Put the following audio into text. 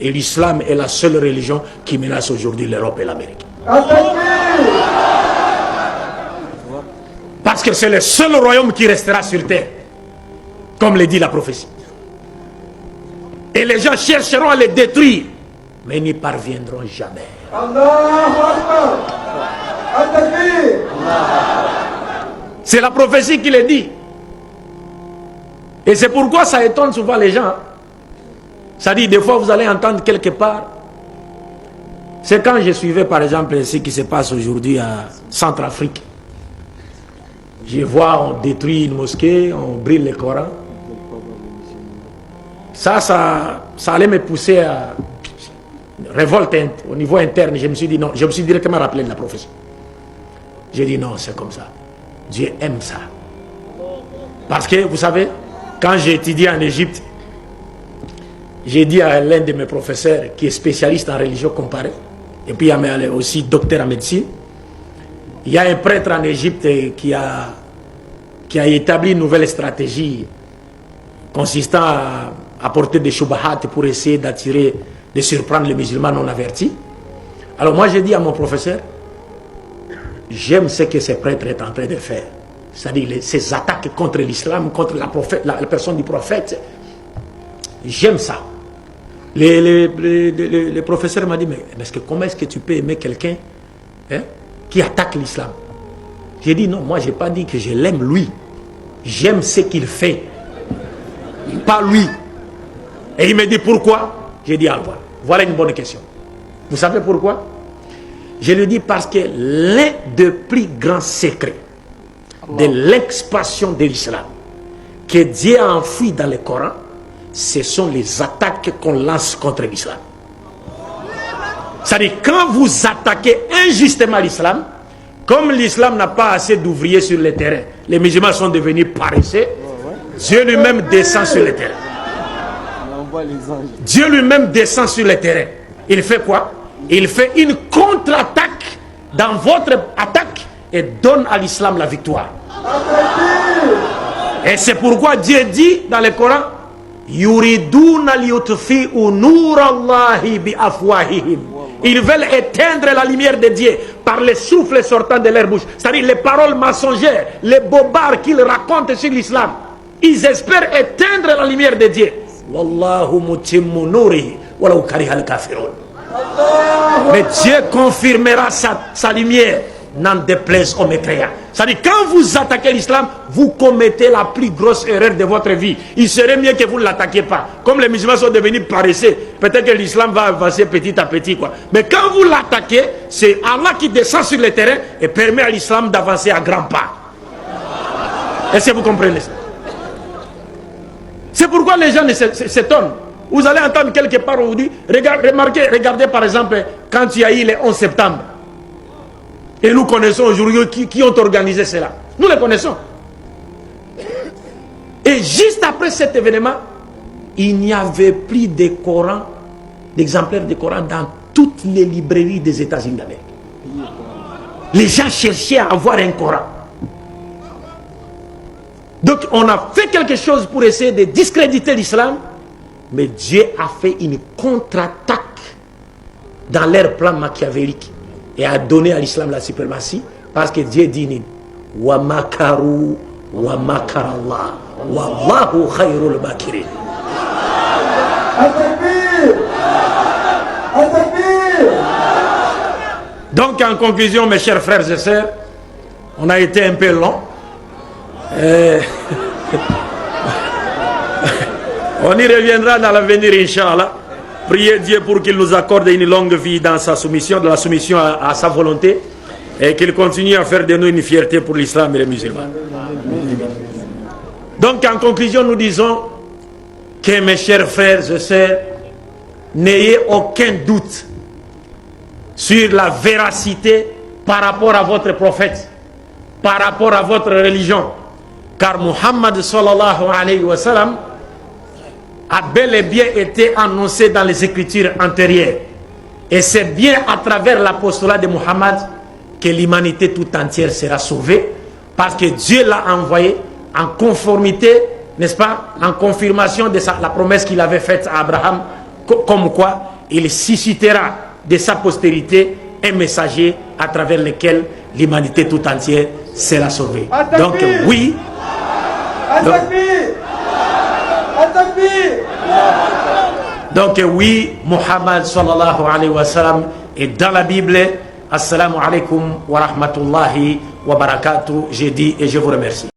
Et l'islam est la seule religion qui menace aujourd'hui l'Europe et l'Amérique. Parce que c'est le seul royaume qui restera sur terre, comme le dit la prophétie. Et les gens chercheront à les détruire, mais n'y parviendront jamais. C'est la prophétie qui le dit. Et c'est pourquoi ça étonne souvent les gens. Ça dit, des fois vous allez entendre quelque part. C'est quand je suivais par exemple ce qui se passe aujourd'hui à Centrafrique. Je vois, on détruit une mosquée, on brûle le Coran. Ça allait me pousser à révolte au niveau interne. Je me suis dit non, je me suis directement rappelé de la prophétie. J'ai dit non, c'est comme ça. Dieu aime ça. Parce que, vous savez, quand j'ai étudié en Égypte, j'ai dit à l'un de mes professeurs qui est spécialiste en religion comparée, et puis il est aussi docteur en médecine, il y a un prêtre en Égypte qui a établi une nouvelle stratégie consistant à apporter des shubahat pour essayer d'attirer, de surprendre les musulmans non avertis. Alors moi j'ai dit à mon professeur, j'aime ce que ce prêtre est en train de faire. C'est-à-dire ces attaques contre l'islam, contre la personne du prophète. J'aime ça. Le professeur m'a dit, mais comment est-ce que tu peux aimer quelqu'un qui attaque l'islam? J'ai dit non, moi je n'ai pas dit que je l'aime lui. J'aime ce qu'il fait. Pas lui. Et il me dit pourquoi? J'ai dit voilà une bonne question. Vous savez pourquoi? Je le dis parce que l'un des plus grands secrets de l'expansion de l'islam que Dieu a enfoui dans le Coran, ce sont les attaques qu'on lance contre l'islam. C'est-à-dire, quand vous attaquez injustement l'islam, comme l'islam n'a pas assez d'ouvriers sur le terrain, les musulmans sont devenus paresseux, Dieu lui-même descend sur le terrain. Dieu lui-même descend sur le terrain. Il fait quoi? Il fait une contre-attaque dans votre attaque et donne à l'islam la victoire. Et c'est pourquoi Dieu dit dans le Coran, yuriduna liyutfi'u nurallahi bi afwahihim. Ils veulent éteindre la lumière de Dieu par les souffles sortant de leur bouche. C'est-à-dire les paroles mensongères, les bobards qu'ils racontent sur l'islam. Ils espèrent éteindre la lumière de Dieu. Wallahu mutimmu nurihi walau karihal kafirun. Mais Dieu confirmera sa lumière, n'en déplaise aux mécréants. C'est-à-dire, quand vous attaquez l'islam, vous commettez la plus grosse erreur de votre vie. Il serait mieux que vous ne l'attaquiez pas. Comme les musulmans sont devenus paresseux, peut-être que l'islam va avancer petit à petit, quoi. Mais quand vous l'attaquez, c'est Allah qui descend sur le terrain et permet à l'islam d'avancer à grands pas. Est-ce que vous comprenez ça? C'est pourquoi les gens s'étonnent. Vous allez entendre quelque part, on vous dit, regardez par exemple, quand il y a eu le 11 septembre, et nous connaissons aujourd'hui qui ont organisé cela. Nous les connaissons. Et juste après cet événement, il n'y avait plus de Coran, d'exemplaires de Coran dans toutes les librairies des États-Unis d'Amérique. Les gens cherchaient à avoir un Coran. Donc on a fait quelque chose pour essayer de discréditer l'islam, mais Dieu a fait une contre-attaque dans leur plan machiavélique et a donné à l'islam la suprématie, parce que Dieu dit wa makaru wa makarallah wallahu khayrul makirin. Donc en conclusion, mes chers frères et sœurs, on a été un peu long. On y reviendra dans l'avenir, Inch'Allah. Priez Dieu pour qu'il nous accorde une longue vie dans sa soumission, de la soumission à sa volonté, et qu'il continue à faire de nous une fierté pour l'islam et les musulmans. Donc en conclusion, nous disons que, mes chers frères et sœurs, n'ayez aucun doute sur la véracité par rapport à votre prophète, par rapport à votre religion, car Muhammad sallallahu alayhi wa sallam a bel et bien été annoncé dans les écritures antérieures. Et c'est bien à travers l'apostolat de Muhammad que l'humanité tout entière sera sauvée, parce que Dieu l'a envoyé en conformité, n'est-ce pas, en confirmation de la promesse qu'il avait faite à Abraham, comme quoi il suscitera de sa postérité un messager à travers lequel l'humanité tout entière sera sauvée. Donc oui, donc oui, Muhammad sallallahu alayhi wa sallam est dans la Bible. Assalamu alaikum wa rahmatullahi wa barakatuh. J'ai dit et je vous remercie.